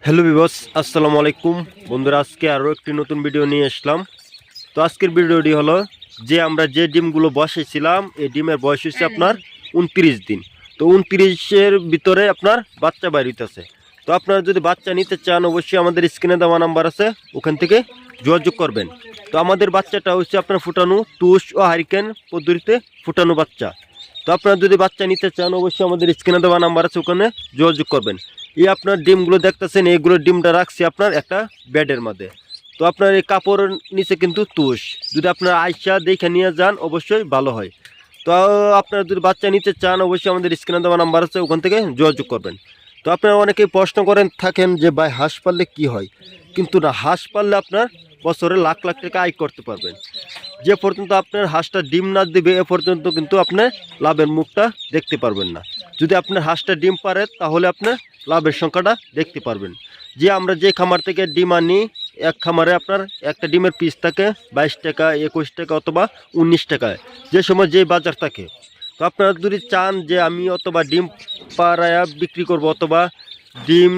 Hello বিবস, আসসালামু আলাইকুম বন্ধুরা। আজকে আরও একটি নতুন ভিডিও নিয়ে আসলাম। তো আজকের ভিডিওটি হলো যে আমরা যে ডিমগুলো বসেছিলাম, এই ডিমের বয়স হচ্ছে আপনার 29 দিন। তো 29-এর ভিতরে আপনার বাচ্চা বাইর হইতেছে। তো আপনারা যদি বাচ্চা নিতে চান অবশ্যই আমাদের স্ক্রিনে দেওয়া নাম্বার আছে, ওখান থেকে যোগাযোগ করবেন। তো আমাদের বাচ্চাটা হচ্ছে আপনার ফুটানো তুষ ও হারিকেন পদ্ধতিতে ফুটানো বাচ্চা। তো আপনারা যদি বাচ্চা নিতে চান অবশ্যই আমাদের স্ক্রিনে দেওয়া নাম্বার আছে, ওখানে যোগাযোগ করবেন। এই আপনার ডিমগুলো দেখতেছেন, এইগুলো ডিমটা রাখছি আপনার একটা বেডের মধ্যে। তো আপনার এই কাপড়ের নিচে কিন্তু তুষ, যদি আপনার আয়সা দেখে নিয়ে যান অবশ্যই ভালো হয়। তো আপনারা যদি বাচ্চা নিতে চান অবশ্যই আমাদের স্ক্রিনে দেওয়া নাম্বার আছে, ওখান থেকে যোগাযোগ করবেন। তো আপনারা অনেকেই প্রশ্ন করেন থাকেন যে ভাই হাঁস পাললে কী হয়, কিন্তু না, হাঁস পাললে আপনার বছরে লাখ লাখ টাকা আয় করতে পারবেন। যে পর্যন্ত আপনার হাঁসটা ডিম না দিবে এ পর্যন্ত কিন্তু আপনার লাভের মুখটা দেখতে পারবেন না। যদি আপনার হাঁসটা ডিম পারে তাহলে আপনার লাভের সংখ্যাটা দেখতে পারবেন। যে আমরা যে খামার থেকে ডিম আনি, এক খামারে আপনার একটা ডিমের পিস থাকে 22 টাকা, 21 টাকা অথবা 19 টাকায়, যে সময় যে বাজার থাকে। তো আপনারা যদি চান যে আমি অথবা ডিম পাড়ায়া বিক্রি করব অথবা ডিম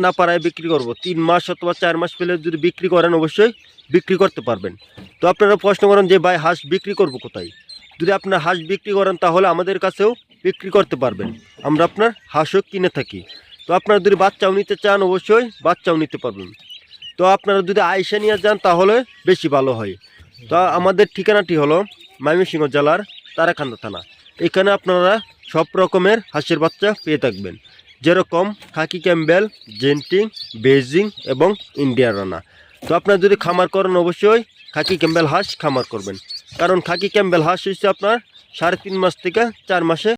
না পাড়ায় বিক্রি করব, 3 মাস অথবা 4 মাস পেলে যদি বিক্রি করেন অবশ্যই বিক্রি করতে পারবেন। তো আপনারা প্রশ্ন করেন যে ভাই হাঁস বিক্রি করব কোথায়। যদি আপনার হাঁস বিক্রি করেন তাহলে আমাদের কাছেও বিক্রি করতে পারবেন, আমরা আপনার হাঁসও কিনে থাকি। তো আপনারা যদি বাচ্চাও নিতে চান অবশ্যই বাচ্চাও নিতে পারবেন। তো আপনারা যদি আইসা নিয়ে যান তাহলে বেশি ভালো হয়। তো আমাদের ঠিকানাটি হলো ময়মনসিংহ জেলার তারাকান্দা থানা। এখানে আপনারা সব রকমের হাঁসের বাচ্চা পেয়ে থাকবেন, যেরকম খাকি ক্যাম্বেল, জেন্টিং, বেজিং এবং ইন্ডিয়ান রানা। তো আপনারা যদি খামার করেন অবশ্যই খাকি ক্যাম্বেল হাঁস খামার করবেন, কারণ খাকি ক্যাম্বেল হাঁস হচ্ছে আপনার 3.5 মাস থেকে 4 মাসে